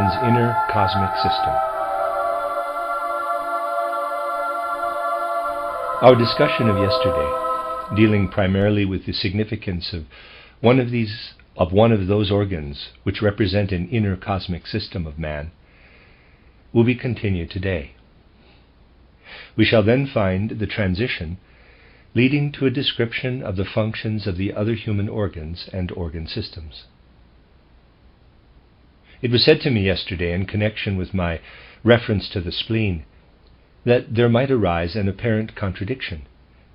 man's inner cosmic system. Our discussion of yesterday, dealing primarily with the significance of one of those organs which represent an inner cosmic system of man, will be continued today. We shall then find the transition leading to a description of the functions of the other human organs and organ systems. It was said to me yesterday in connection with my reference to the spleen that there might arise an apparent contradiction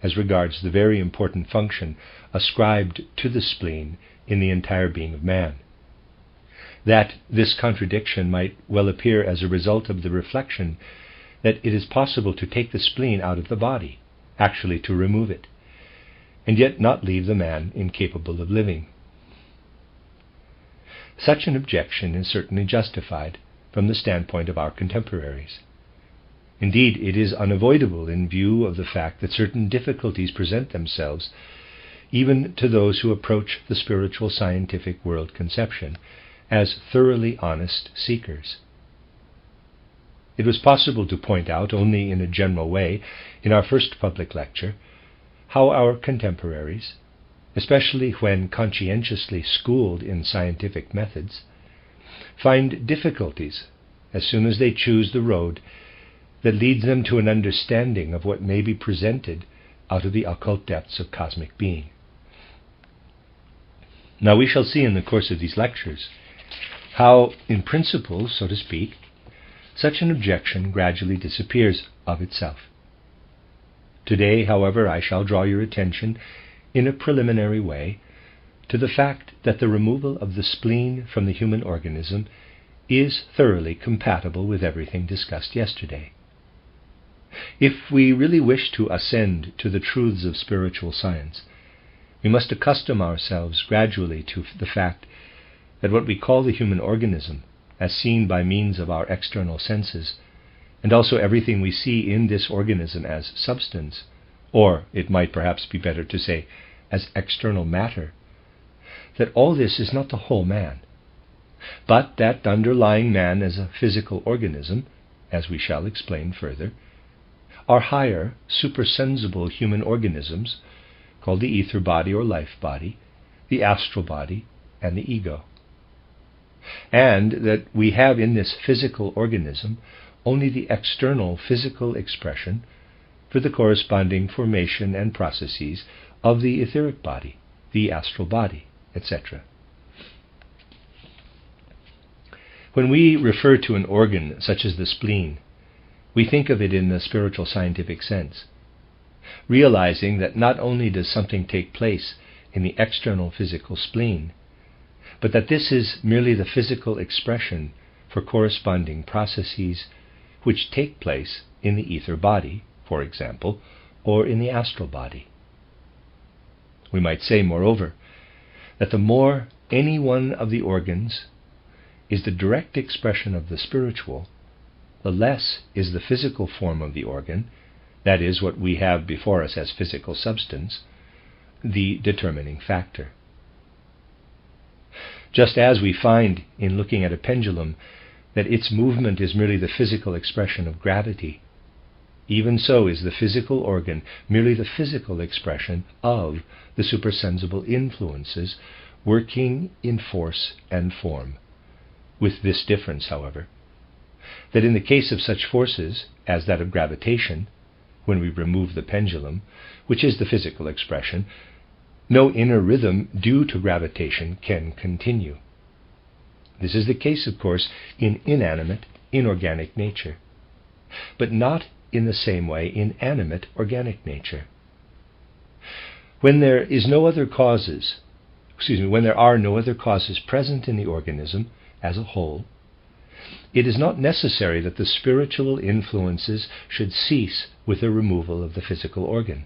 as regards the very important function ascribed to the spleen in the entire being of man. That this contradiction might well appear as a result of the reflection that it is possible to take the spleen out of the body, actually to remove it, and yet not leave the man incapable of living. Such an objection is certainly justified from the standpoint of our contemporaries. Indeed, it is unavoidable in view of the fact that certain difficulties present themselves even to those who approach the spiritual scientific world conception as thoroughly honest seekers. It was possible to point out only in a general way in our first public lecture how our contemporaries, especially when conscientiously schooled in scientific methods, find difficulties as soon as they choose the road that leads them to an understanding of what may be presented out of the occult depths of cosmic being. Now we shall see in the course of these lectures how, in principle, so to speak, such an objection gradually disappears of itself. Today, however, I shall draw your attention in a preliminary way to the fact that the removal of the spleen from the human organism is thoroughly compatible with everything discussed yesterday. If we really wish to ascend to the truths of spiritual science, we must accustom ourselves gradually to the fact that what we call the human organism, as seen by means of our external senses, and also everything we see in this organism as substance, or it might perhaps be better to say as external matter, that all this is not the whole man, but that underlying man as a physical organism, as we shall explain further, are higher, supersensible human organisms called the ether body or life body, the astral body, and the ego. And that we have in this physical organism only the external physical expression for the corresponding formation and processes of the etheric body, the astral body, etc. When we refer to an organ such as the spleen, we think of it in the spiritual scientific sense, realizing that not only does something take place in the external physical spleen, but that this is merely the physical expression for corresponding processes which take place in the ether body, for example, or in the astral body. We might say, moreover, that the more any one of the organs is the direct expression of the spiritual, the less is the physical form of the organ, that is, what we have before us as physical substance, the determining factor. Just as we find in looking at a pendulum that its movement is merely the physical expression of gravity, even so is the physical organ merely the physical expression of the supersensible influences working in force and form, with this difference, however, that in the case of such forces as that of gravitation, when we remove the pendulum, which is the physical expression, no inner rhythm due to gravitation can continue. This is the case, of course, in inanimate, inorganic nature, but not in the same way in animate, organic nature. When there are no other causes present in the organism as a whole, it is not necessary that the spiritual influences should cease with the removal of the physical organ,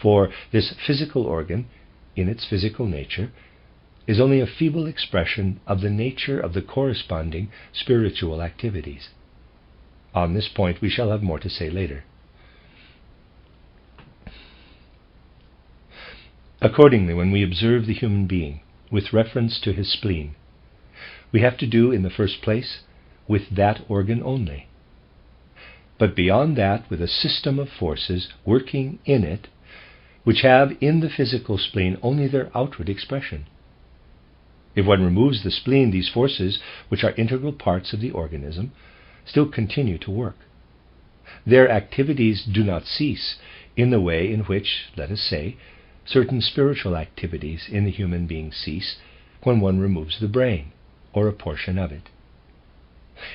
for this physical organ, in its physical nature, is only a feeble expression of the nature of the corresponding spiritual activities. On this point we shall have more to say later. Accordingly, when we observe the human being with reference to his spleen, we have to do, in the first place, with that organ only, but beyond that with a system of forces working in it, which have in the physical spleen only their outward expression. If one removes the spleen, these forces, which are integral parts of the organism, still continue to work. Their activities do not cease in the way in which, let us say, certain spiritual activities in the human being cease when one removes the brain, or a portion of it.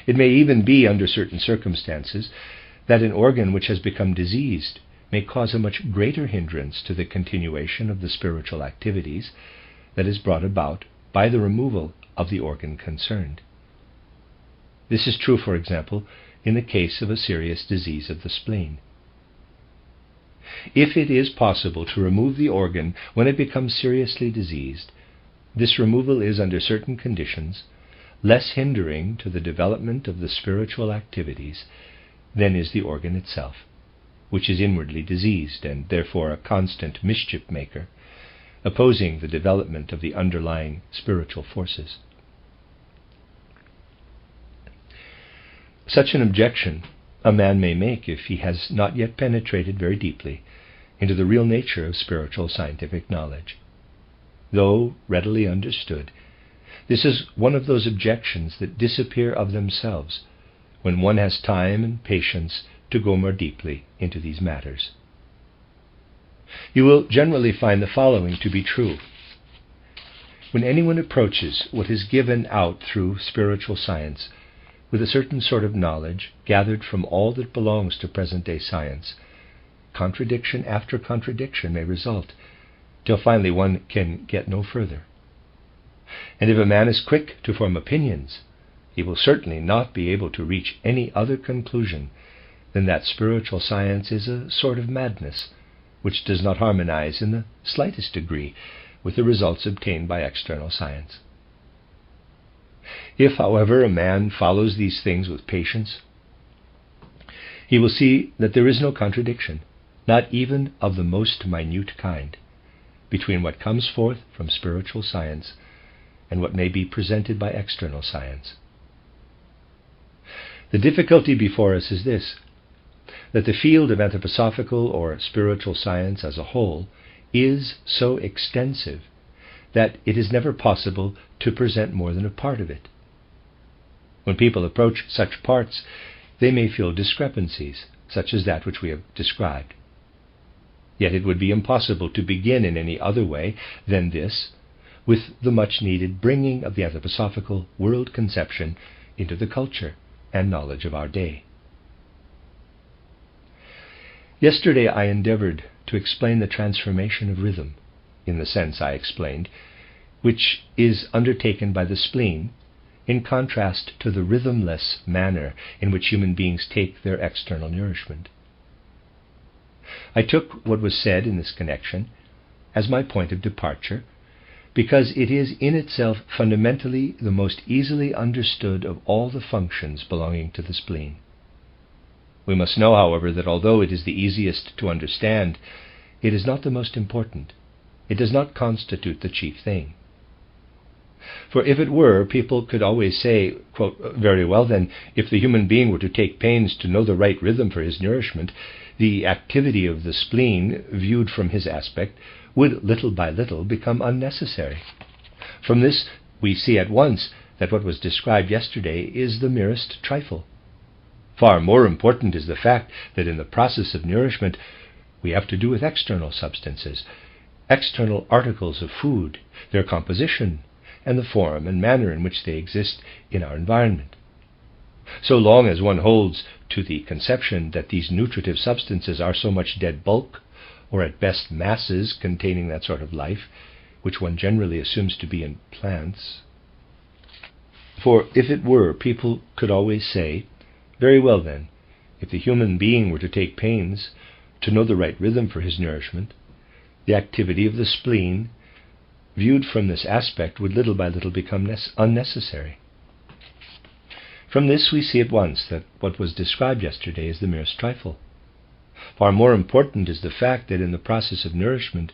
It may even be, under certain circumstances, that an organ which has become diseased may cause a much greater hindrance to the continuation of the spiritual activities that is brought about by the removal of the organ concerned. This is true, for example, in the case of a serious disease of the spleen. If it is possible to remove the organ when it becomes seriously diseased, this removal is, under certain conditions, less hindering to the development of the spiritual activities than is the organ itself, which is inwardly diseased and therefore a constant mischief maker, opposing the development of the underlying spiritual forces. Such an objection a man may make if he has not yet penetrated very deeply into the real nature of spiritual scientific knowledge. Though readily understood, this is one of those objections that disappear of themselves when one has time and patience to go more deeply into these matters. You will generally find the following to be true. When anyone approaches what is given out through spiritual science with a certain sort of knowledge gathered from all that belongs to present-day science, contradiction after contradiction may result, till finally one can get no further. And if a man is quick to form opinions, he will certainly not be able to reach any other conclusion than that spiritual science is a sort of madness, which does not harmonize in the slightest degree with the results obtained by external science. If, however, a man follows these things with patience, he will see that there is no contradiction, not even of the most minute kind, between what comes forth from spiritual science and what may be presented by external science. The difficulty before us is this, that the field of anthroposophical or spiritual science as a whole is so extensive that it is never possible to present more than a part of it. When people approach such parts, they may feel discrepancies, such as that which we have described. Yet it would be impossible to begin in any other way than this, with the much-needed bringing of the anthroposophical world conception into the culture and knowledge of our day. Yesterday I endeavored to explain the transformation of rhythm, in the sense I explained, which is undertaken by the spleen, in contrast to the rhythmless manner in which human beings take their external nourishment. I took what was said in this connection as my point of departure, because it is in itself fundamentally the most easily understood of all the functions belonging to the spleen. We must know, however, that although it is the easiest to understand, it is not the most important. It does not constitute the chief thing. For if it were, people could always say, quote, "Very well then, if the human being were to take pains to know the right rhythm for his nourishment, the activity of the spleen, viewed from his aspect, would little by little become unnecessary." From this we see at once that what was described yesterday is the merest trifle. Far more important is the fact that in the process of nourishment we have to do with external substances, external articles of food, their composition, and the form and manner in which they exist in our environment. So long as one holds to the conception that these nutritive substances are so much dead bulk, or at best masses containing that sort of life, which one generally assumes to be in plants. For if it were, people could always say, "Very well then, if the human being were to take pains to know the right rhythm for his nourishment, the activity of the spleen, viewed from this aspect, would little by little become unnecessary." From this we see at once that what was described yesterday is the merest trifle. Far more important is the fact that in the process of nourishment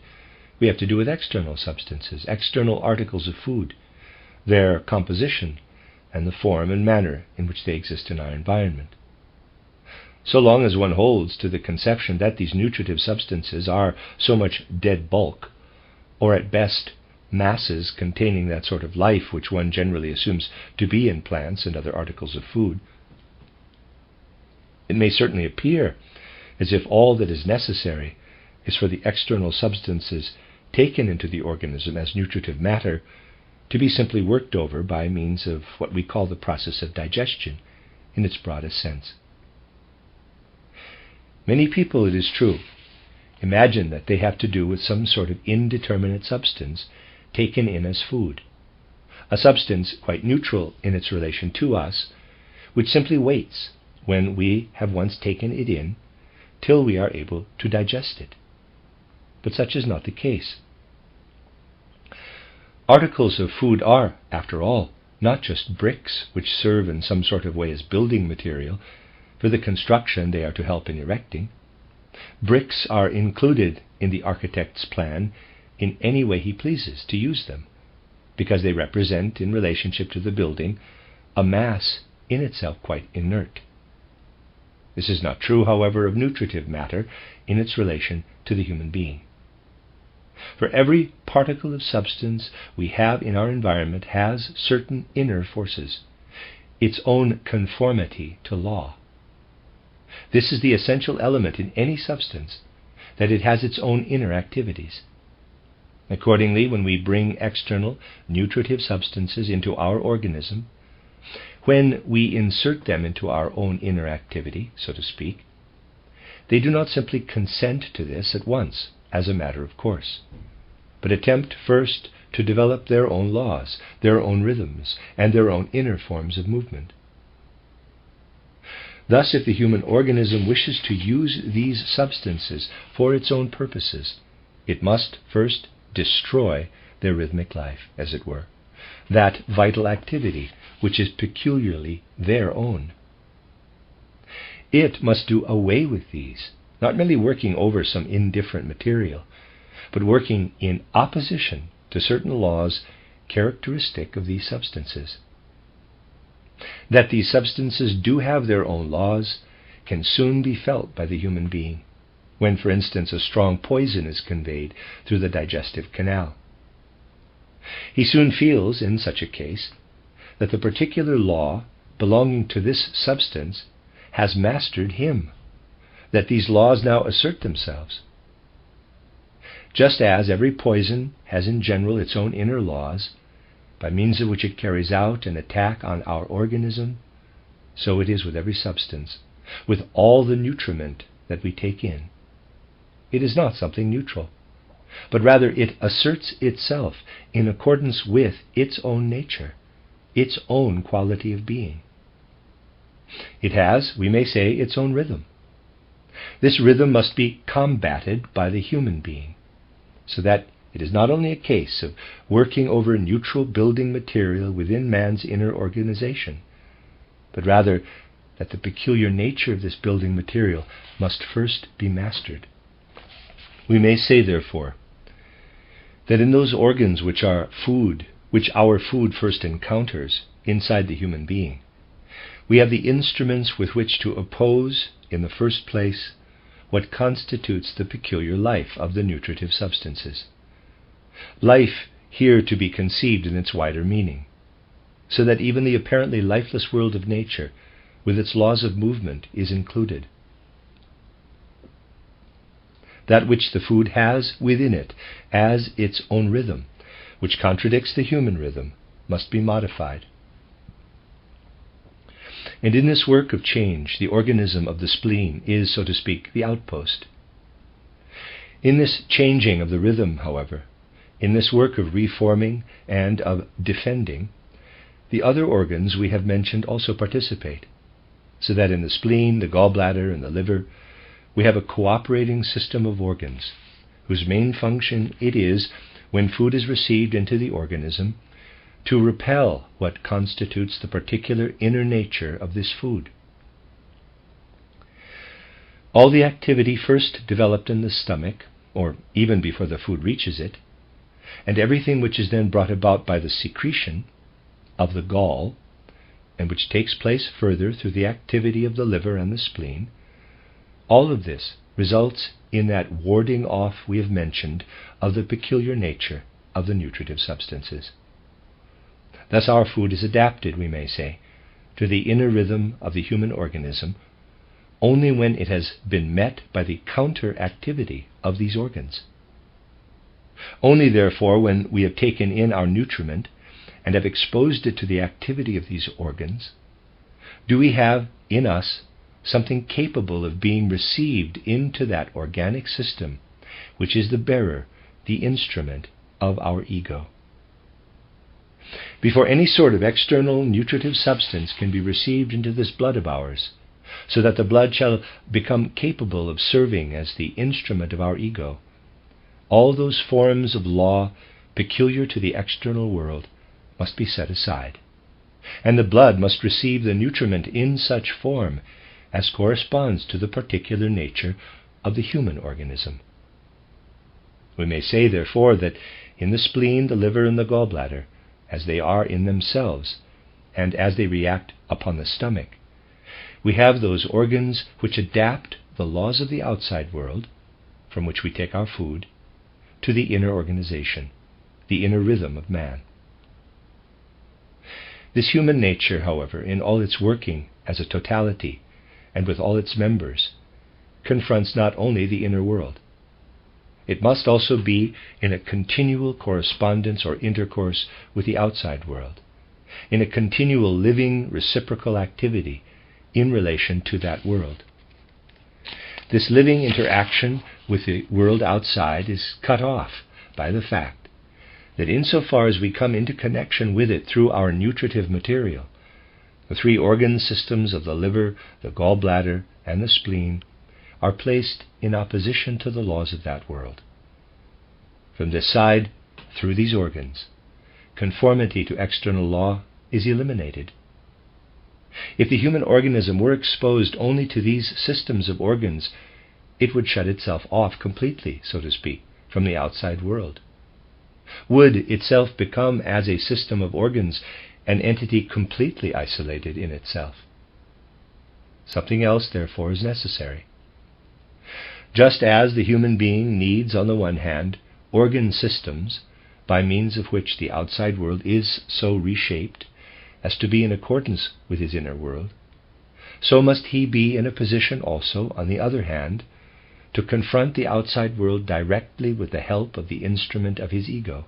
we have to do with external substances, external articles of food, their composition, and the form and manner in which they exist in our environment. So long as one holds to the conception that these nutritive substances are so much dead bulk, or at best masses containing that sort of life which one generally assumes to be in plants and other articles of food, it may certainly appear as if all that is necessary is for the external substances taken into the organism as nutritive matter to be simply worked over by means of what we call the process of digestion in its broadest sense. Many people, it is true, imagine that they have to do with some sort of indeterminate substance taken in as food, a substance quite neutral in its relation to us, which simply waits when we have once taken it in till we are able to digest it. But such is not the case. Articles of food are, after all, not just bricks which serve in some sort of way as building material for the construction they are to help in erecting. Bricks are included in the architect's plan in any way he pleases to use them, because they represent, in relationship to the building, a mass in itself quite inert. This is not true, however, of nutritive matter in its relation to the human being. For every particle of substance we have in our environment has certain inner forces, its own conformity to law. This is the essential element in any substance, that it has its own inner activities. Accordingly, when we bring external nutritive substances into our organism, when we insert them into our own inner activity, so to speak, they do not simply consent to this at once, as a matter of course, but attempt first to develop their own laws, their own rhythms, and their own inner forms of movement. Thus, if the human organism wishes to use these substances for its own purposes, it must first destroy their rhythmic life, as it were, that vital activity which is peculiarly their own. It must do away with these, not merely working over some indifferent material, but working in opposition to certain laws characteristic of these substances. That these substances do have their own laws can soon be felt by the human being, when, for instance, a strong poison is conveyed through the digestive canal. He soon feels, in such a case, that the particular law belonging to this substance has mastered him, that these laws now assert themselves. Just as every poison has in general its own inner laws, by means of which it carries out an attack on our organism, so it is with every substance, with all the nutriment that we take in. It is not something neutral, but rather it asserts itself in accordance with its own nature, its own quality of being. It has, we may say, its own rhythm. This rhythm must be combated by the human being, so that it is not only a case of working over neutral building material within man's inner organization, but rather that the peculiar nature of this building material must first be mastered. We may say, therefore, that in those organs which our food first encounters inside the human being, we have the instruments with which to oppose, in the first place, what constitutes the peculiar life of the nutritive substances. Life here to be conceived in its wider meaning, so that even the apparently lifeless world of nature, with its laws of movement, is included. That which the food has within it as its own rhythm, which contradicts the human rhythm, must be modified. And in this work of change, the organism of the spleen is, so to speak, the outpost. In this changing of the rhythm, however, in this work of reforming and of defending, the other organs we have mentioned also participate, so that in the spleen, the gallbladder, and the liver, we have a cooperating system of organs, whose main function it is, when food is received into the organism, to repel what constitutes the particular inner nature of this food. All the activity first developed in the stomach, or even before the food reaches it, and everything which is then brought about by the secretion of the gall, and which takes place further through the activity of the liver and the spleen, all of this results in that warding off we have mentioned of the peculiar nature of the nutritive substances. Thus our food is adapted, we may say, to the inner rhythm of the human organism only when it has been met by the counter-activity of these organs. Only, therefore, when we have taken in our nutriment and have exposed it to the activity of these organs, do we have in us something capable of being received into that organic system which is the bearer, the instrument of our ego. Before any sort of external nutritive substance can be received into this blood of ours, so that the blood shall become capable of serving as the instrument of our ego, all those forms of law peculiar to the external world must be set aside, and the blood must receive the nutriment in such form as corresponds to the particular nature of the human organism. We may say, therefore, that in the spleen, the liver, and the gallbladder, as they are in themselves, and as they react upon the stomach, we have those organs which adapt the laws of the outside world, from which we take our food, to the inner organization, the inner rhythm of man. This human nature, however, in all its working as a totality, and with all its members, confronts not only the inner world. It must also be in a continual correspondence or intercourse with the outside world, in a continual living reciprocal activity in relation to that world. This living interaction with the world outside is cut off by the fact that insofar as we come into connection with it through our nutritive material, the three organ systems of the liver, the gallbladder, and the spleen are placed in opposition to the laws of that world. From this side, through these organs, conformity to external law is eliminated. If the human organism were exposed only to these systems of organs, it would shut itself off completely, so to speak, from the outside world. Would itself become, as a system of organs, an entity completely isolated in itself. Something else, therefore, is necessary. Just as the human being needs, on the one hand, organ systems by means of which the outside world is so reshaped as to be in accordance with his inner world, so must he be in a position also, on the other hand, to confront the outside world directly with the help of the instrument of his ego.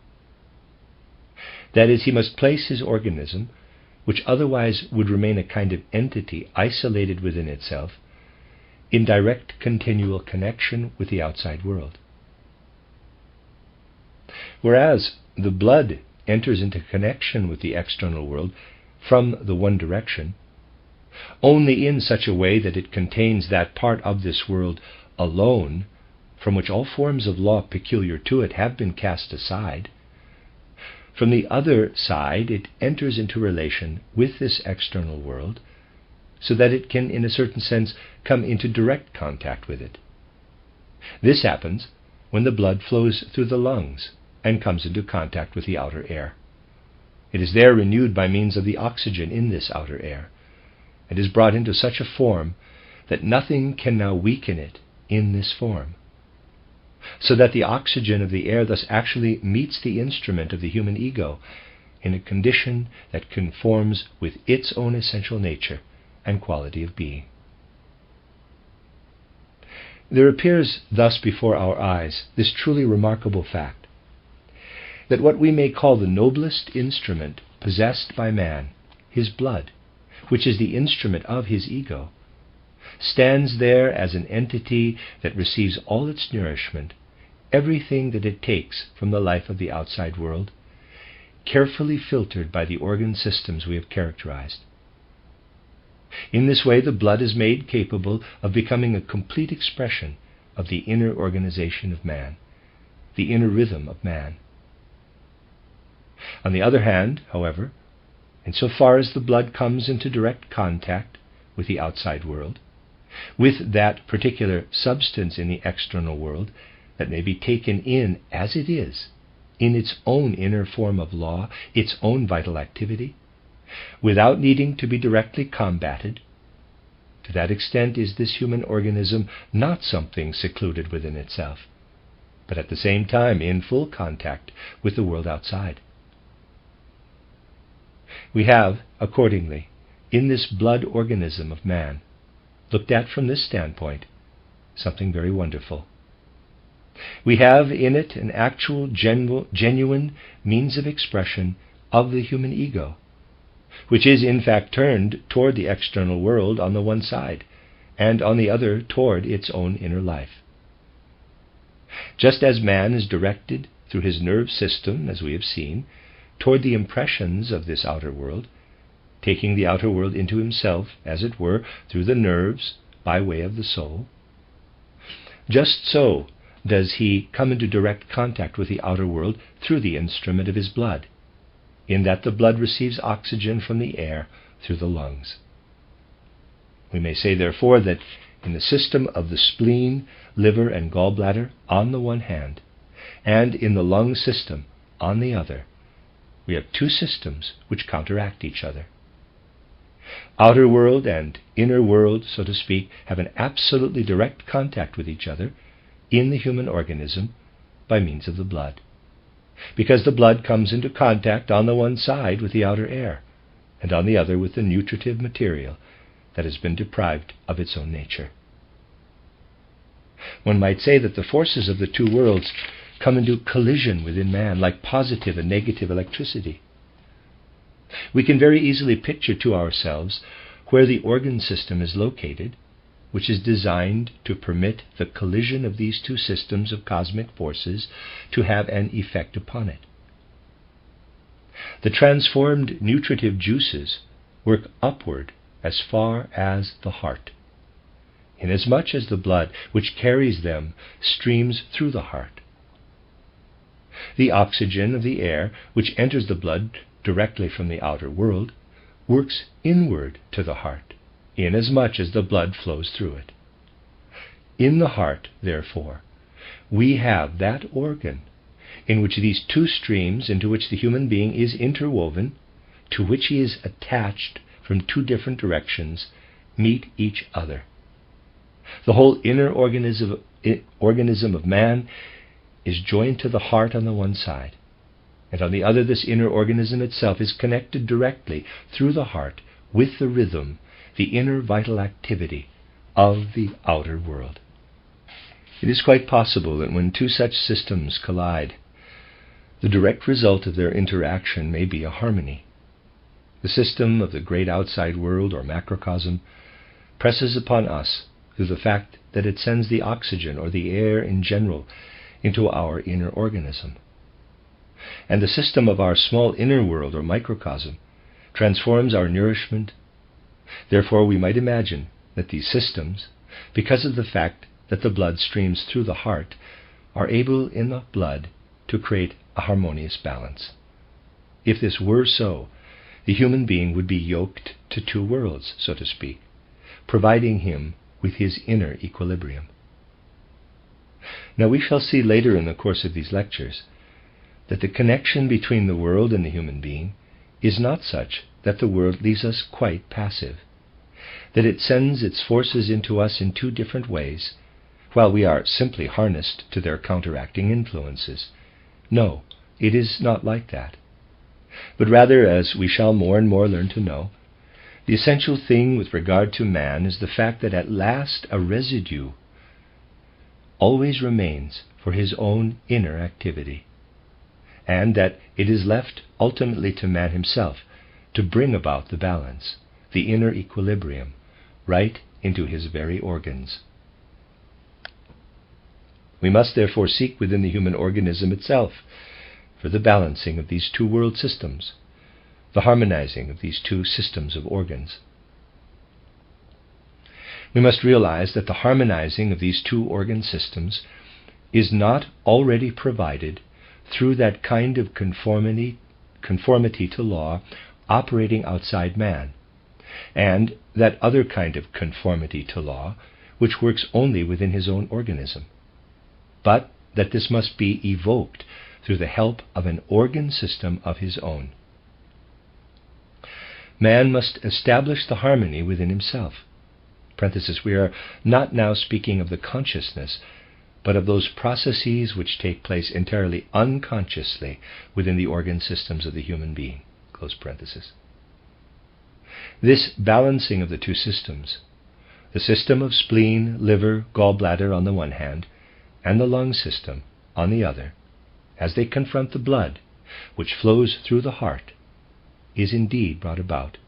That is, he must place his organism, which otherwise would remain a kind of entity isolated within itself, in direct continual connection with the outside world. Whereas the blood enters into connection with the external world from the one direction, only in such a way that it contains that part of this world alone from which all forms of law peculiar to it have been cast aside, from the other side it enters into relation with this external world so that it can, in a certain sense, come into direct contact with it. This happens when the blood flows through the lungs and comes into contact with the outer air. It is there renewed by means of the oxygen in this outer air, and is brought into such a form that nothing can now weaken it in this form, so that the oxygen of the air thus actually meets the instrument of the human ego in a condition that conforms with its own essential nature and quality of being. There appears thus before our eyes this truly remarkable fact, that what we may call the noblest instrument possessed by man, his blood, which is the instrument of his ego, stands there as an entity that receives all its nourishment, everything that it takes from the life of the outside world, carefully filtered by the organ systems we have characterized. In this way, the blood is made capable of becoming a complete expression of the inner organization of man, the inner rhythm of man. On the other hand, however, insofar as the blood comes into direct contact with the outside world, with that particular substance in the external world that may be taken in as it is, in its own inner form of law, its own vital activity, without needing to be directly combated. To that extent is this human organism not something secluded within itself, but at the same time in full contact with the world outside. We have, accordingly, in this blood organism of man, looked at from this standpoint, something very wonderful. We have in it an actual, genuine means of expression of the human ego, which is in fact turned toward the external world on the one side, and on the other toward its own inner life. Just as man is directed through his nerve system, as we have seen, toward the impressions of this outer world, taking the outer world into himself, as it were, through the nerves by way of the soul, just so does he come into direct contact with the outer world through the instrument of his blood, in that the blood receives oxygen from the air through the lungs. We may say, therefore, that in the system of the spleen, liver, and gallbladder on the one hand, and in the lung system on the other, we have two systems which counteract each other. Outer world and inner world, so to speak, have an absolutely direct contact with each other in the human organism by means of the blood, because the blood comes into contact on the one side with the outer air, and on the other with the nutritive material that has been deprived of its own nature. One might say that the forces of the two worlds come into collision within man like positive and negative electricity. We can very easily picture to ourselves where the organ system is located, which is designed to permit the collision of these two systems of cosmic forces to have an effect upon it. The transformed nutritive juices work upward as far as the heart, inasmuch as the blood which carries them streams through the heart. The oxygen of the air, which enters the blood directly from the outer world, works inward to the heart, inasmuch as the blood flows through it. In the heart, therefore, we have that organ in which these two streams into which the human being is interwoven, to which he is attached from two different directions, meet each other. The whole inner organism of man is joined to the heart on the one side, and on the other this inner organism itself is connected directly through the heart with the rhythm, the inner vital activity of the outer world. It is quite possible that when two such systems collide, the direct result of their interaction may be a harmony. The system of the great outside world, or macrocosm, presses upon us through the fact that it sends the oxygen, or the air in general, into our inner organism. And the system of our small inner world, or microcosm, transforms our nourishment. Therefore we might imagine that these systems, because of the fact that the blood streams through the heart, are able in the blood to create a harmonious balance. If this were so, the human being would be yoked to two worlds, so to speak, providing him with his inner equilibrium. Now we shall see later in the course of these lectures that the connection between the world and the human being is not such that the world leaves us quite passive, that it sends its forces into us in two different ways, while we are simply harnessed to their counteracting influences. No, it is not like that. But rather, as we shall more and more learn to know, the essential thing with regard to man is the fact that at last a residue always remains for his own inner activity, and that it is left ultimately to man himself to bring about the balance, the inner equilibrium, right into his very organs. We must therefore seek within the human organism itself for the balancing of these two world systems, the harmonizing of these two systems of organs. We must realize that the harmonizing of these two organ systems is not already provided through that kind of conformity to law operating outside man, and that other kind of conformity to law which works only within his own organism, but that this must be evoked through the help of an organ system of his own. man must establish the harmony within himself. Parenthesis, we are not now speaking of the consciousness, but of those processes which take place entirely unconsciously within the organ systems of the human being. Close parenthesis. This balancing of the two systems, the system of spleen, liver, gallbladder on the one hand, and the lung system on the other, as they confront the blood, which flows through the heart, is indeed brought about.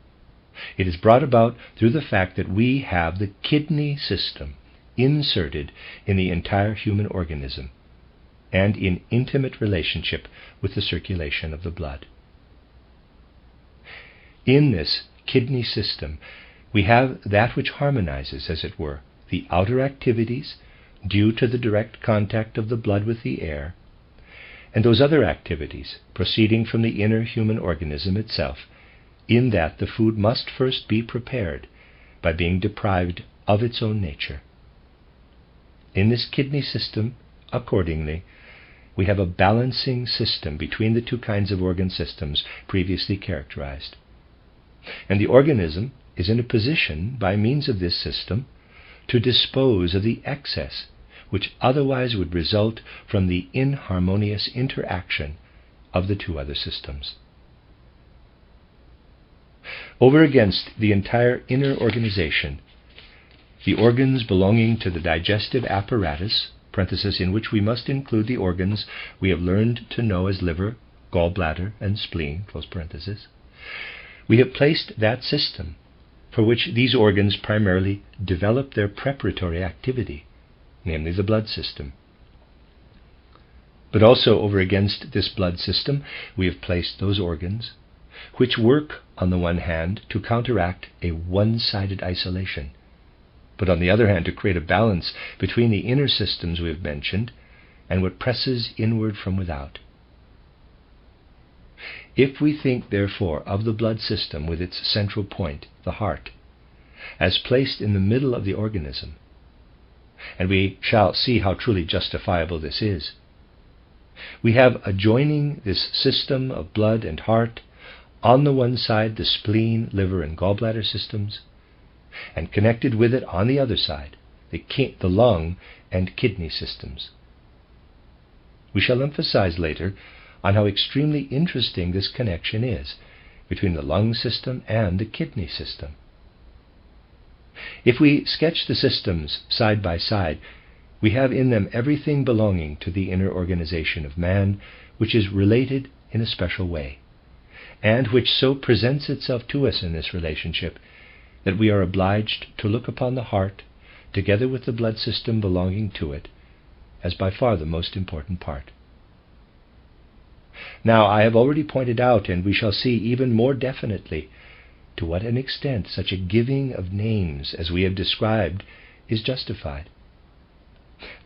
It is brought about through the fact that we have the kidney system inserted in the entire human organism and in intimate relationship with the circulation of the blood. In this kidney system, we have that which harmonizes, as it were, the outer activities due to the direct contact of the blood with the air, and those other activities proceeding from the inner human organism itself, in that the food must first be prepared by being deprived of its own nature. In this kidney system, accordingly, we have a balancing system between the two kinds of organ systems previously characterized. And the organism is in a position, by means of this system, to dispose of the excess which otherwise would result from the inharmonious interaction of the two other systems. Over against the entire inner organization, the organs belonging to the digestive apparatus, parenthesis, in which we must include the organs we have learned to know as liver, gallbladder, and spleen, close parenthesis, we have placed that system for which these organs primarily develop their preparatory activity, namely the blood system. But also over against this blood system we have placed those organs which work, on the one hand, to counteract a one-sided isolation, but on the other hand to create a balance between the inner systems we have mentioned and what presses inward from without. If we think, therefore, of the blood system with its central point, the heart, as placed in the middle of the organism, and we shall see how truly justifiable this is, we have adjoining this system of blood and heart, on the one side the spleen, liver, and gallbladder systems, and connected with it on the other side the lung and kidney systems. We shall emphasize later on how extremely interesting this connection is between the lung system and the kidney system. If we sketch the systems side by side, we have in them everything belonging to the inner organization of man, which is related in a special way, and which so presents itself to us in this relationship that we are obliged to look upon the heart, together with the blood system belonging to it, as by far the most important part. Now, I have already pointed out, and we shall see even more definitely, to what an extent such a giving of names as we have described is justified.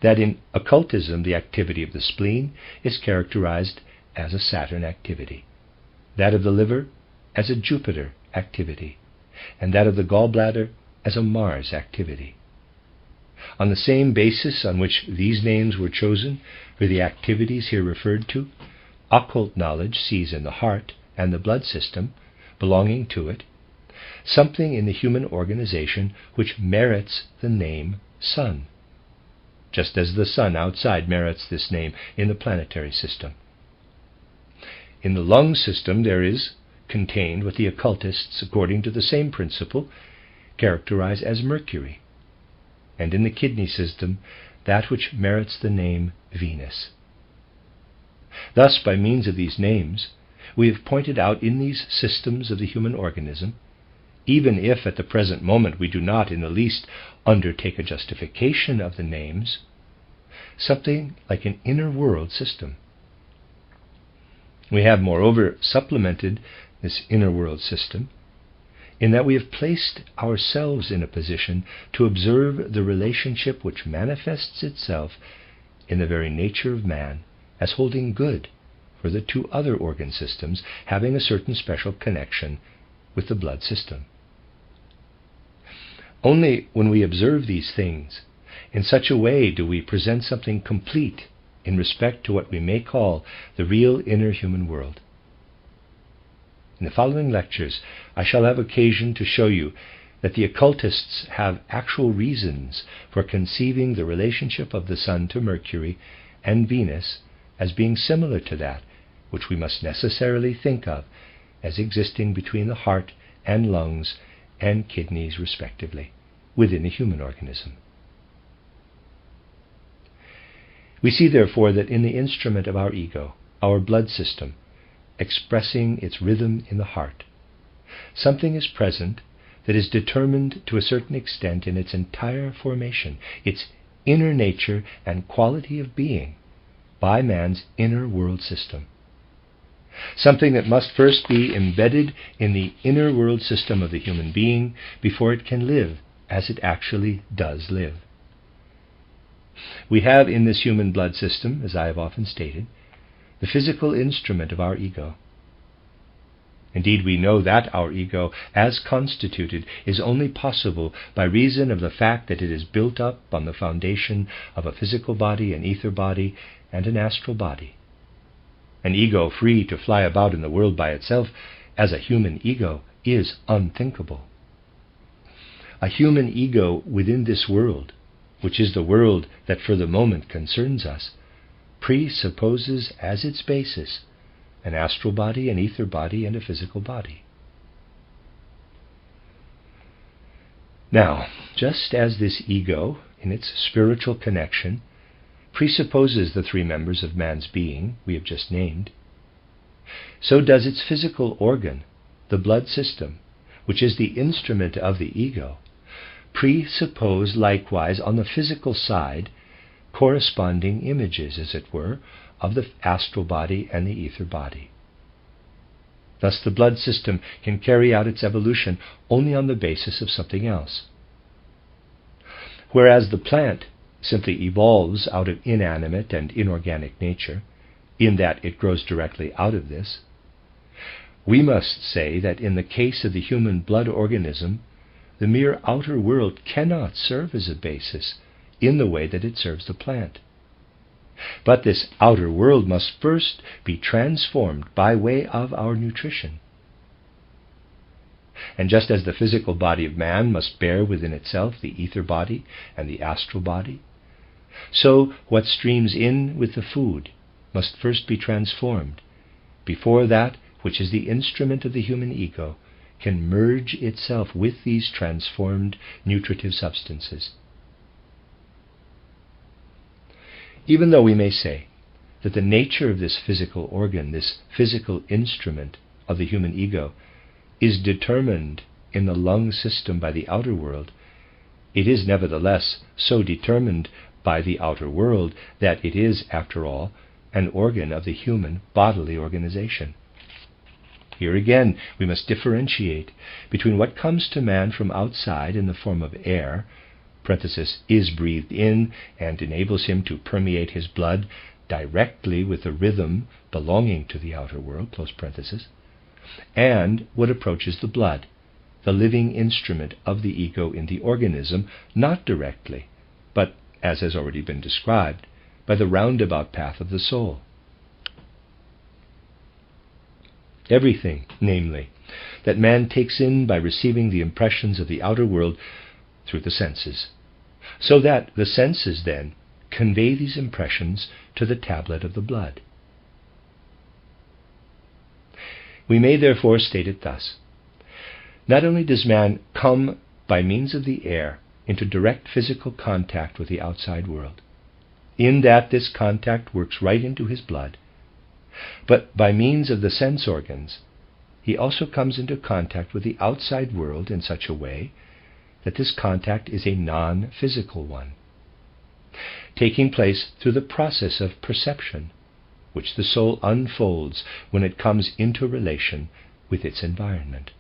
That in occultism the activity of the spleen is characterized as a Saturn activity, that of the liver as a Jupiter activity, and that of the gallbladder as a Mars activity. On the same basis on which these names were chosen for the activities here referred to, occult knowledge sees in the heart and the blood system belonging to it something in the human organization which merits the name sun, just as the sun outside merits this name in the planetary system. In the lung system there is contained what the occultists, according to the same principle, characterize as Mercury, and in the kidney system that which merits the name Venus. Thus, by means of these names, we have pointed out in these systems of the human organism, even if at the present moment we do not in the least undertake a justification of the names, something like an inner world system. We have, moreover, supplemented this inner world system in that we have placed ourselves in a position to observe the relationship which manifests itself in the very nature of man as holding good for the two other organ systems having a certain special connection with the blood system. Only when we observe these things in such a way do we present something complete in respect to what we may call the real inner human world. In the following lectures, I shall have occasion to show you that the occultists have actual reasons for conceiving the relationship of the Sun to Mercury and Venus as being similar to that which we must necessarily think of as existing between the heart and lungs and kidneys, respectively, within a human organism. We see, therefore, that in the instrument of our ego, our blood system, expressing its rhythm in the heart, something is present that is determined to a certain extent in its entire formation, its inner nature and quality of being, by man's inner world system. Something that must first be embedded in the inner world system of the human being before it can live as it actually does live. We have in this human blood system, as I have often stated, the physical instrument of our ego. Indeed, we know that our ego, as constituted, is only possible by reason of the fact that it is built up on the foundation of a physical body, an ether body, and an astral body. An ego free to fly about in the world by itself as a human ego is unthinkable. A human ego within this world, which is the world that for the moment concerns us, presupposes as its basis an astral body, an ether body, and a physical body. Now, just as this ego, in its spiritual connection, presupposes the three members of man's being we have just named, so does its physical organ, the blood system, which is the instrument of the ego, presuppose likewise on the physical side corresponding images, as it were, of the astral body and the ether body. Thus the blood system can carry out its evolution only on the basis of something else. Whereas the plant simply evolves out of inanimate and inorganic nature, in that it grows directly out of this, we must say that in the case of the human blood organism, the mere outer world cannot serve as a basis in the way that it serves the plant. But this outer world must first be transformed by way of our nutrition. And just as the physical body of man must bear within itself the ether body and the astral body, so what streams in with the food must first be transformed before that which is the instrument of the human ego can merge itself with these transformed nutritive substances. Even though we may say that the nature of this physical organ, this physical instrument of the human ego, is determined in the lung system by the outer world, it is nevertheless so determined by the outer world that it is, after all, an organ of the human bodily organization. Here again we must differentiate between what comes to man from outside in the form of air, is breathed in and enables him to permeate his blood directly with the rhythm belonging to the outer world, and what approaches the blood, the living instrument of the ego in the organism, not directly, but, as has already been described, by the roundabout path of the soul. Everything, namely, that man takes in by receiving the impressions of the outer world through the senses, so that the senses then convey these impressions to the tablet of the blood. We may therefore state it thus. Not only does man come by means of the air into direct physical contact with the outside world, in that this contact works right into his blood, but by means of the sense organs, he also comes into contact with the outside world in such a way that this contact is a non-physical one, taking place through the process of perception, which the soul unfolds when it comes into relation with its environment.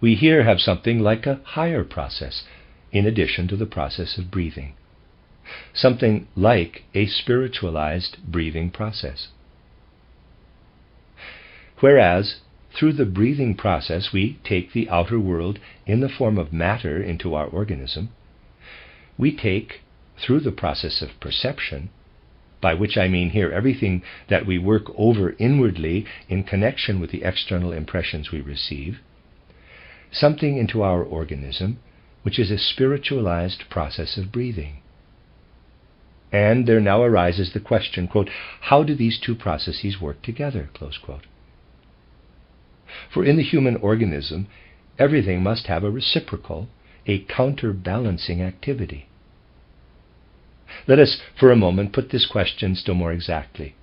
We here have something like a higher process, in addition to the process of breathing, something like a spiritualized breathing process. Whereas, through the breathing process we take the outer world in the form of matter into our organism, we take, through the process of perception, by which I mean here everything that we work over inwardly in connection with the external impressions we receive, something into our organism which is a spiritualized process of breathing. And there now arises the question, quote, how do these two processes work together, close quote? For in the human organism, everything must have a reciprocal, a counterbalancing activity. Let us for a moment put this question still more exactly,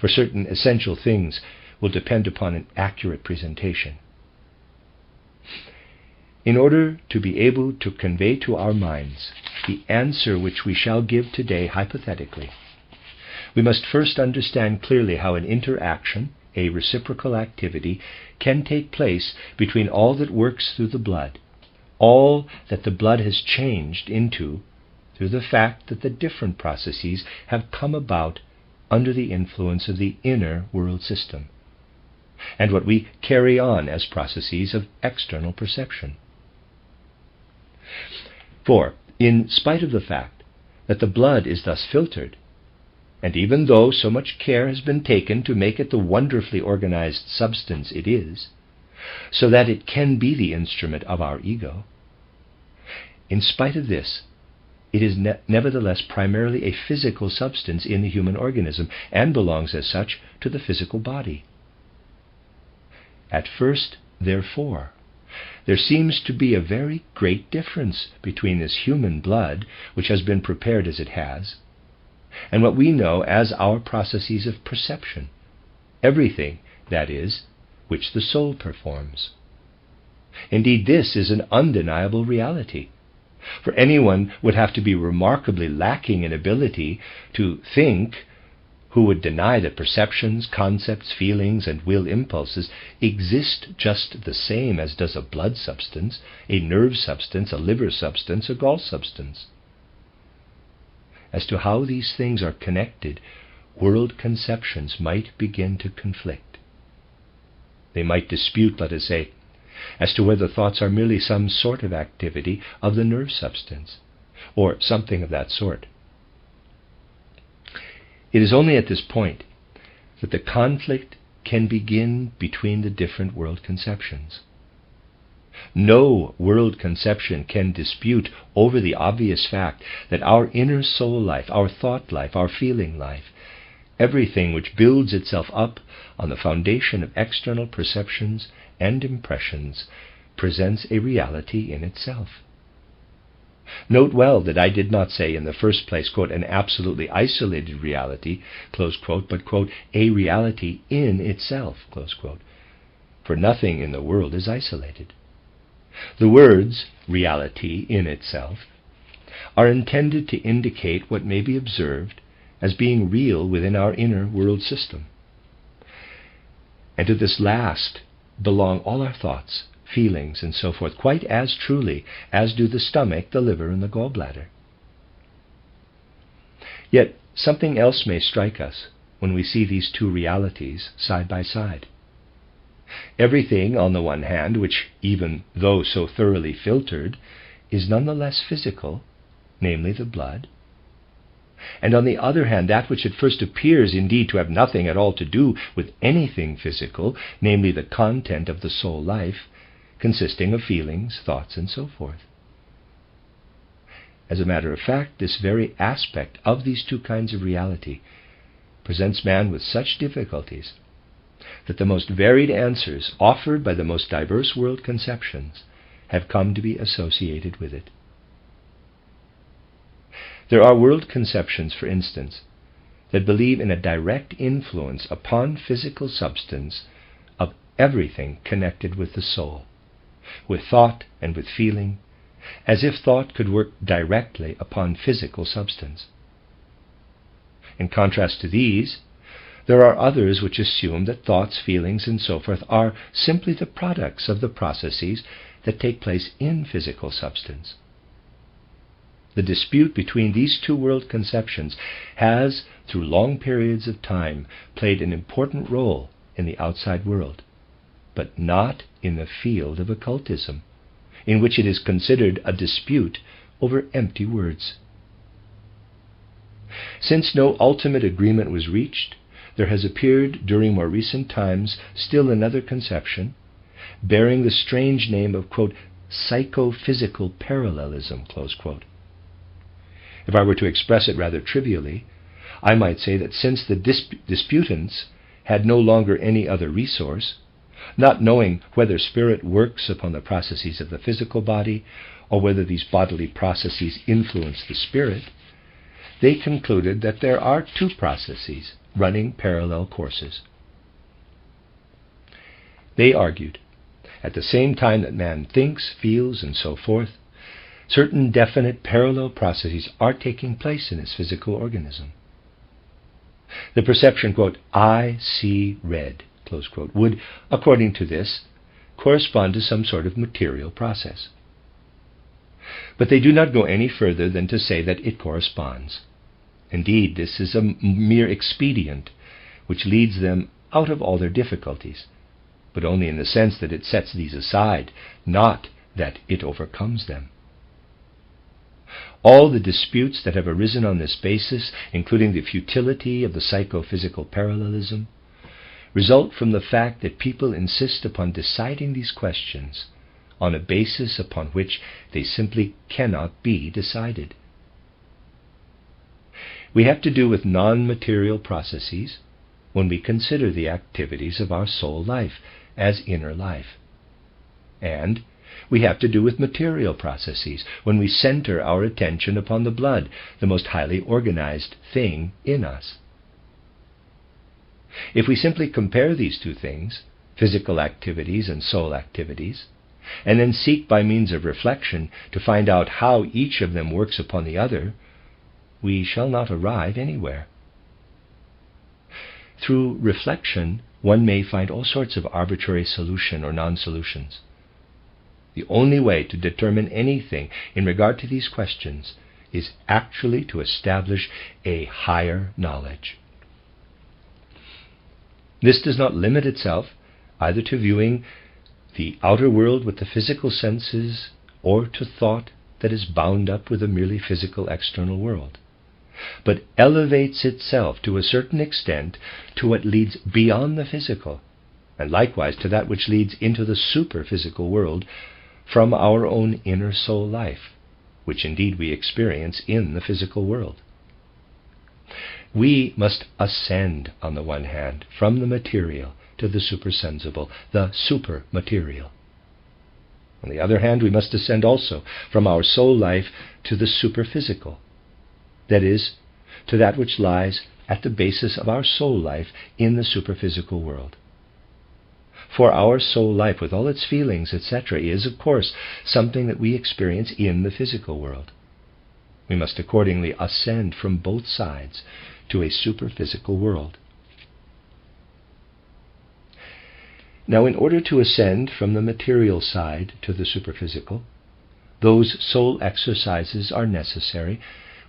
for certain essential things will depend upon an accurate presentation. In order to be able to convey to our minds the answer which we shall give today hypothetically, we must first understand clearly how an interaction, a reciprocal activity, can take place between all that works through the blood, all that the blood has changed into through the fact that the different processes have come about under the influence of the inner world system, and what we carry on as processes of external perception. For, in spite of the fact that the blood is thus filtered, and even though so much care has been taken to make it the wonderfully organized substance it is, so that it can be the instrument of our ego, in spite of this, it is nevertheless primarily a physical substance in the human organism, and belongs as such to the physical body. At first, therefore, there seems to be a very great difference between this human blood, which has been prepared as it has, and what we know as our processes of perception, everything, that is, which the soul performs. Indeed, this is an undeniable reality, for anyone would have to be remarkably lacking in ability to think who would deny that perceptions, concepts, feelings, and will impulses exist just the same as does a blood substance, a nerve substance, a liver substance, a gall substance. As to how these things are connected, world conceptions might begin to conflict. They might dispute, let us say, as to whether thoughts are merely some sort of activity of the nerve substance, or something of that sort. It is only at this point that the conflict can begin between the different world conceptions. No world conception can dispute over the obvious fact that our inner soul life, our thought life, our feeling life, everything which builds itself up on the foundation of external perceptions and impressions, presents a reality in itself. Note well that I did not say in the first place, quote, an absolutely isolated reality, close quote, but, quote, a reality in itself, close quote. For nothing in the world is isolated. The words, reality in itself, are intended to indicate what may be observed as being real within our inner world system. And to this last belong all our thoughts, feelings, and so forth, quite as truly as do the stomach, the liver, and the gallbladder. Yet something else may strike us when we see these two realities side by side. Everything, on the one hand, which, even though so thoroughly filtered, is nonetheless physical, namely the blood, and on the other hand, that which at first appears indeed to have nothing at all to do with anything physical, namely the content of the soul life, consisting of feelings, thoughts, and so forth. As a matter of fact, this very aspect of these two kinds of reality presents man with such difficulties that the most varied answers offered by the most diverse world conceptions have come to be associated with it. There are world conceptions, for instance, that believe in a direct influence upon physical substance of everything connected with the soul, with thought and with feeling, as if thought could work directly upon physical substance. In contrast to these, there are others which assume that thoughts, feelings, and so forth are simply the products of the processes that take place in physical substance. The dispute between these two world conceptions has, through long periods of time, played an important role in the outside world, but not in the field of occultism, in which it is considered a dispute over empty words. Since no ultimate agreement was reached, there has appeared during more recent times still another conception, bearing the strange name of, quote, psychophysical parallelism, close quote. If I were to express it rather trivially, I might say that since the disputants had no longer any other resource, not knowing whether spirit works upon the processes of the physical body or whether these bodily processes influence the spirit, they concluded that there are two processes running parallel courses. They argued, at the same time that man thinks, feels, and so forth, certain definite parallel processes are taking place in his physical organism. The perception, quote, I see red, close quote, would, according to this, correspond to some sort of material process. But they do not go any further than to say that it corresponds. Indeed, this is a mere expedient which leads them out of all their difficulties, but only in the sense that it sets these aside, not that it overcomes them. All the disputes that have arisen on this basis, including the futility of the psychophysical parallelism, result from the fact that people insist upon deciding these questions on a basis upon which they simply cannot be decided. We have to do with non-material processes when we consider the activities of our soul life as inner life. And we have to do with material processes when we center our attention upon the blood, the most highly organized thing in us. If we simply compare these two things, physical activities and soul activities, and then seek by means of reflection to find out how each of them works upon the other, we shall not arrive anywhere. Through reflection, one may find all sorts of arbitrary solution or non-solutions. The only way to determine anything in regard to these questions is actually to establish a higher knowledge. This does not limit itself either to viewing the outer world with the physical senses or to thought that is bound up with a merely physical external world, but elevates itself to a certain extent to what leads beyond the physical, and likewise to that which leads into the superphysical world from our own inner soul life, which indeed we experience in the physical world. We must ascend, on the one hand, from the material to the supersensible, the supermaterial. On the other hand, we must ascend also from our soul life to the superphysical, that is, to that which lies at the basis of our soul life in the superphysical world. For our soul life, with all its feelings, etc., is, of course, something that we experience in the physical world. We must accordingly ascend from both sides to a superphysical world. Now, in order to ascend from the material side to the superphysical, those soul exercises are necessary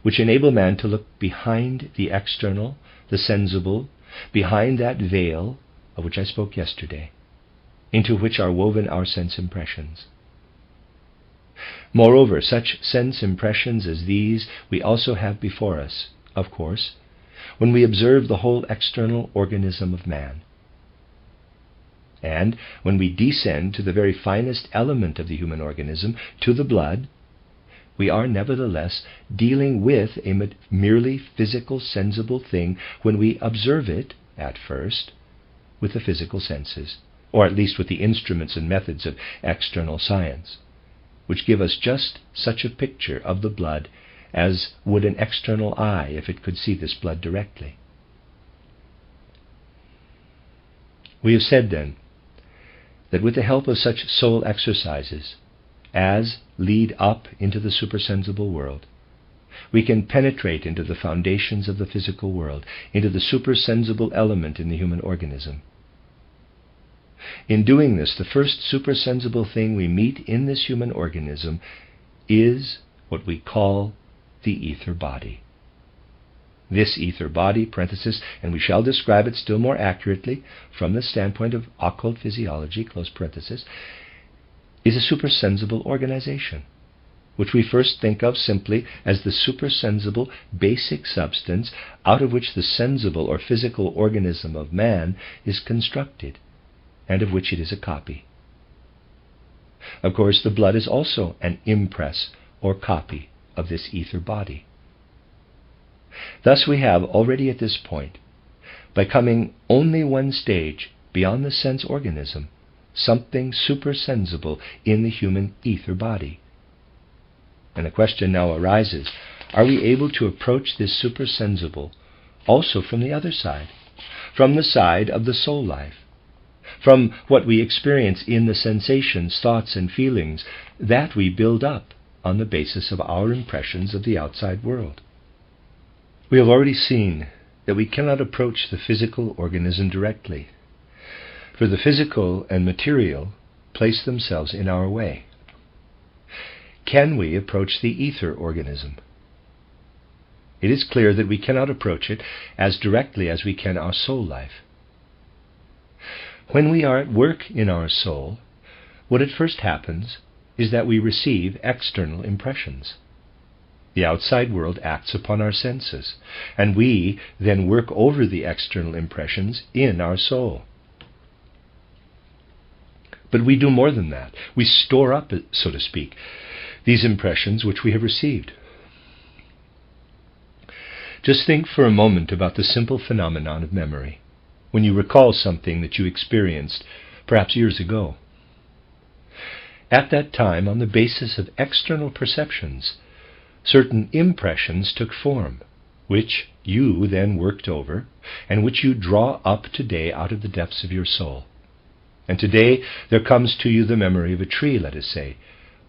which enable man to look behind the external, the sensible, behind that veil of which I spoke yesterday, into which are woven our sense impressions. Moreover, such sense impressions as these we also have before us, of course, when we observe the whole external organism of man. And when we descend to the very finest element of the human organism, to the blood, we are nevertheless dealing with a merely physical, sensible thing when we observe it, at first, with the physical senses, or at least with the instruments and methods of external science, which give us just such a picture of the blood as would an external eye if it could see this blood directly. We have said, then, that with the help of such soul exercises as lead up into the supersensible world, we can penetrate into the foundations of the physical world, into the supersensible element in the human organism. In doing this, the first supersensible thing we meet in this human organism is what we call the ether body. This ether body, parenthesis, and we shall describe it still more accurately from the standpoint of occult physiology, close parenthesis, is a supersensible organization. which we first think of simply as the supersensible basic substance out of which the sensible or physical organism of man is constructed, and of which it is a copy. Of course, the blood is also an impress or copy of this ether body. Thus we have already at this point, by coming only one stage beyond the sense organism, something supersensible in the human ether body. And the question now arises, are we able to approach this supersensible also from the other side, from the side of the soul life, from what we experience in the sensations, thoughts, and feelings that we build up on the basis of our impressions of the outside world? We have already seen that we cannot approach the physical organism directly, for the physical and material place themselves in our way. Can we approach the ether organism? It is clear that we cannot approach it as directly as we can our soul life. When we are at work in our soul, what at first happens is that we receive external impressions. The outside world acts upon our senses, and we then work over the external impressions in our soul. But we do more than that. We store up, so to speak, these impressions which we have received. Just think for a moment about the simple phenomenon of memory, when you recall something that you experienced perhaps years ago. At that time, on the basis of external perceptions, certain impressions took form, which you then worked over, and which you draw up today out of the depths of your soul. And today there comes to you the memory of a tree, let us say,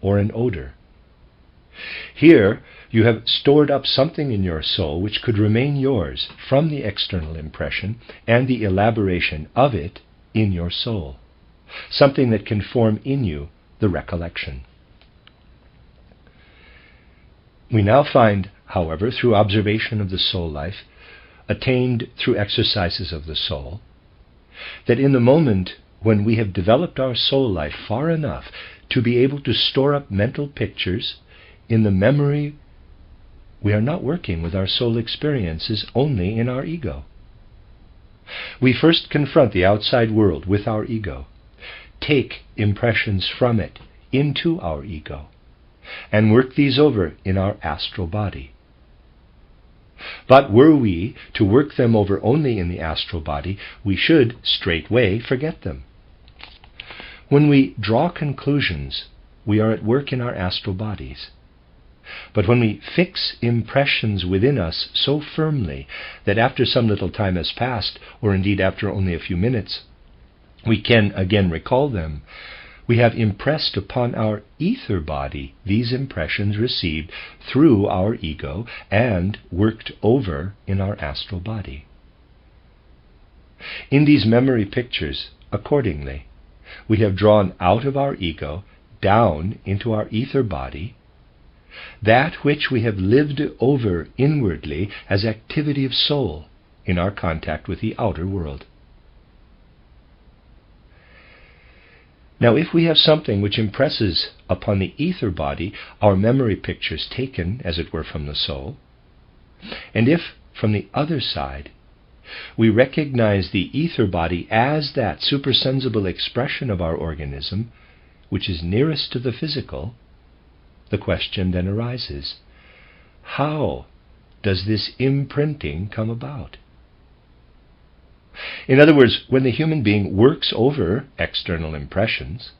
or an odor. Here you have stored up something in your soul which could remain yours from the external impression and the elaboration of it in your soul, something that can form in you the recollection. We now find, however, through observation of the soul life, attained through exercises of the soul, that in the moment when we have developed our soul life far enough to be able to store up mental pictures in the memory, we are not working with our soul experiences only in our ego. We first confront the outside world with our ego, take impressions from it into our ego, and work these over in our astral body. But were we to work them over only in the astral body, we should straightway forget them. When we draw conclusions, we are at work in our astral bodies. But when we fix impressions within us so firmly that after some little time has passed, or indeed after only a few minutes, we can again recall them, we have impressed upon our ether body these impressions received through our ego and worked over in our astral body. In these memory pictures, accordingly, we have drawn out of our ego, down into our ether body, that which we have lived over inwardly as activity of soul in our contact with the outer world. Now, if we have something which impresses upon the ether body our memory pictures taken, as it were, from the soul, and if, from the other side, we recognize the ether body as that supersensible expression of our organism, which is nearest to the physical, the question then arises, how does this imprinting come about? In other words, when the human being works over external impressions,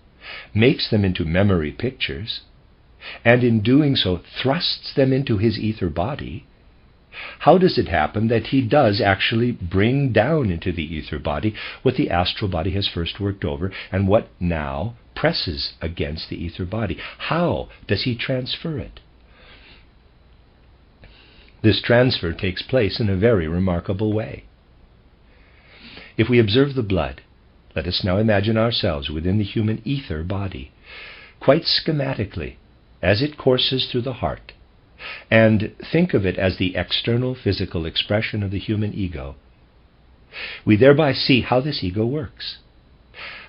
makes them into memory pictures, and in doing so thrusts them into his ether body, how does it happen that he does actually bring down into the ether body what the astral body has first worked over and what now presses against the ether body? How does he transfer it? This transfer takes place in a very remarkable way. If we observe the blood, let us now imagine ourselves within the human ether body, quite schematically, as it courses through the heart, and think of it as the external physical expression of the human ego. We thereby see how this ego works,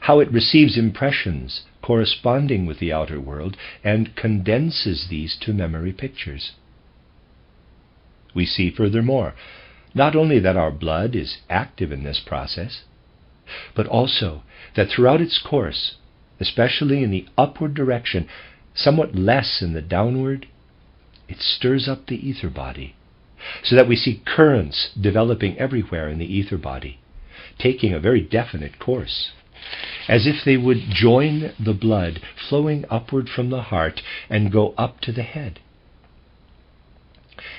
how it receives impressions corresponding with the outer world and condenses these to memory pictures. We see furthermore, not only that our blood is active in this process, but also that throughout its course, especially in the upward direction, somewhat less in the downward, it stirs up the ether body, so that we see currents developing everywhere in the ether body, taking a very definite course, as if they would join the blood flowing upward from the heart and go up to the head.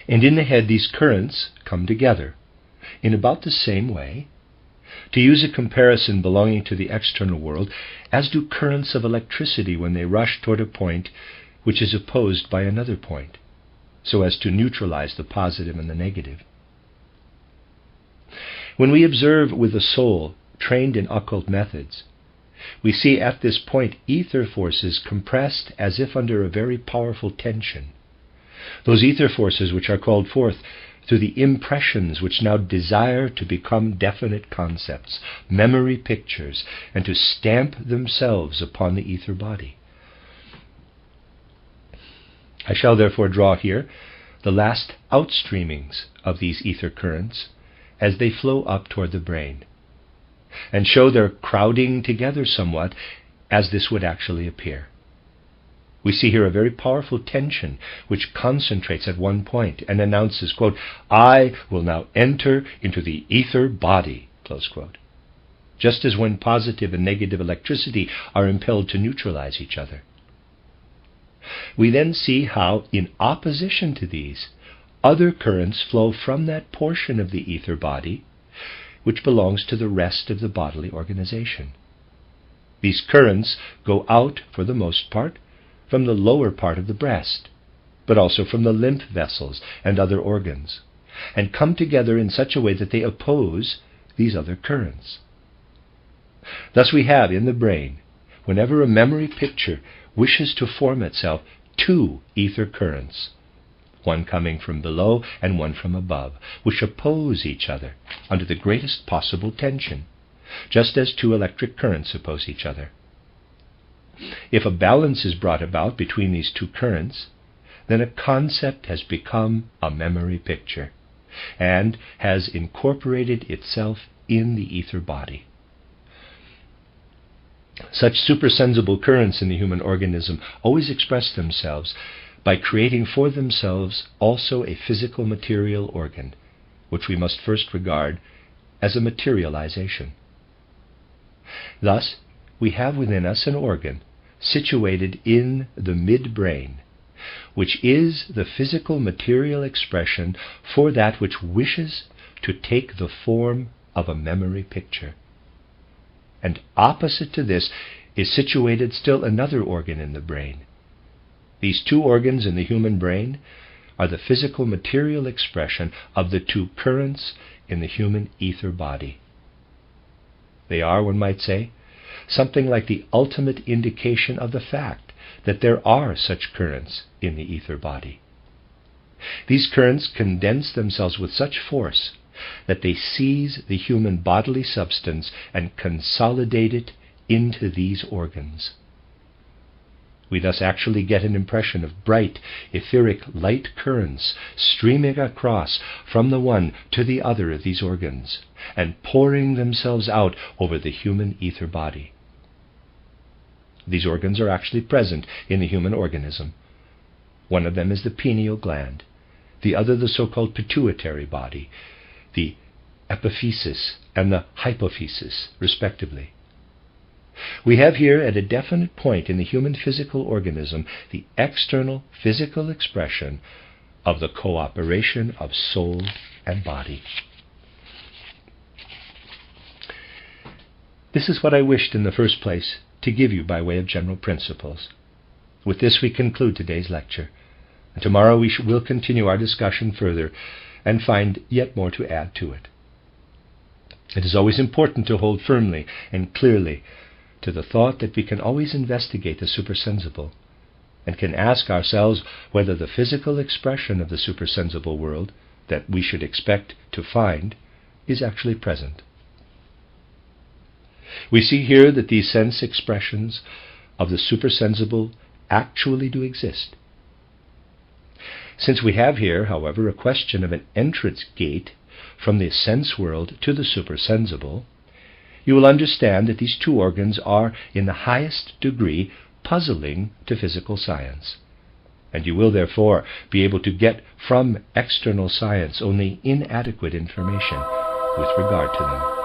And in the head these currents come together in about the same way, to use a comparison belonging to the external world, as do currents of electricity when they rush toward a point which is opposed by another point, so as to neutralize the positive and the negative. When we observe with the soul trained in occult methods, we see at this point ether forces compressed as if under a very powerful tension. Those ether forces which are called forth through the impressions which now desire to become definite concepts, memory pictures, and to stamp themselves upon the ether body. I shall therefore draw here the last outstreamings of these ether currents as they flow up toward the brain, and show their crowding together somewhat as this would actually appear. We see here a very powerful tension which concentrates at one point and announces, quote, "I will now enter into the ether body," close quote, just as when positive and negative electricity are impelled to neutralize each other. We then see how, in opposition to these, other currents flow from that portion of the ether body which belongs to the rest of the bodily organization. These currents go out, for the most part, from the lower part of the breast, but also from the lymph vessels and other organs, and come together in such a way that they oppose these other currents. Thus we have in the brain, whenever a memory picture wishes to form itself, two ether currents, one coming from below and one from above, which oppose each other under the greatest possible tension, just as two electric currents oppose each other. If a balance is brought about between these two currents, then a concept has become a memory picture, and has incorporated itself in the ether body. Such supersensible currents in the human organism always express themselves by creating for themselves also a physical material organ, which we must first regard as a materialization. Thus, we have within us an organ situated in the midbrain, which is the physical material expression for that which wishes to take the form of a memory picture. And opposite to this is situated still another organ in the brain. These two organs in the human brain are the physical material expression of the two currents in the human ether body. They are, one might say, something like the ultimate indication of the fact that there are such currents in the ether body. These currents condense themselves with such force that they seize the human bodily substance and consolidate it into these organs. We thus actually get an impression of bright, etheric light currents streaming across from the one to the other of these organs, and pouring themselves out over the human ether body. These organs are actually present in the human organism. One of them is the pineal gland, the other the so-called pituitary body, the epiphysis and the hypophysis, respectively. We have here at a definite point in the human physical organism the external physical expression of the cooperation of soul and body. This is what I wished in the first place to give you by way of general principles. With this we conclude today's lecture, and tomorrow we will continue our discussion further and find yet more to add to it. It is always important to hold firmly and clearly to the thought that we can always investigate the supersensible, and can ask ourselves whether the physical expression of the supersensible world that we should expect to find is actually present. We see here that these sense expressions of the supersensible actually do exist. Since we have here, however, a question of an entrance gate from the sense world to the supersensible, you will understand that these two organs are, in the highest degree, puzzling to physical science, and you will therefore be able to get from external science only inadequate information with regard to them.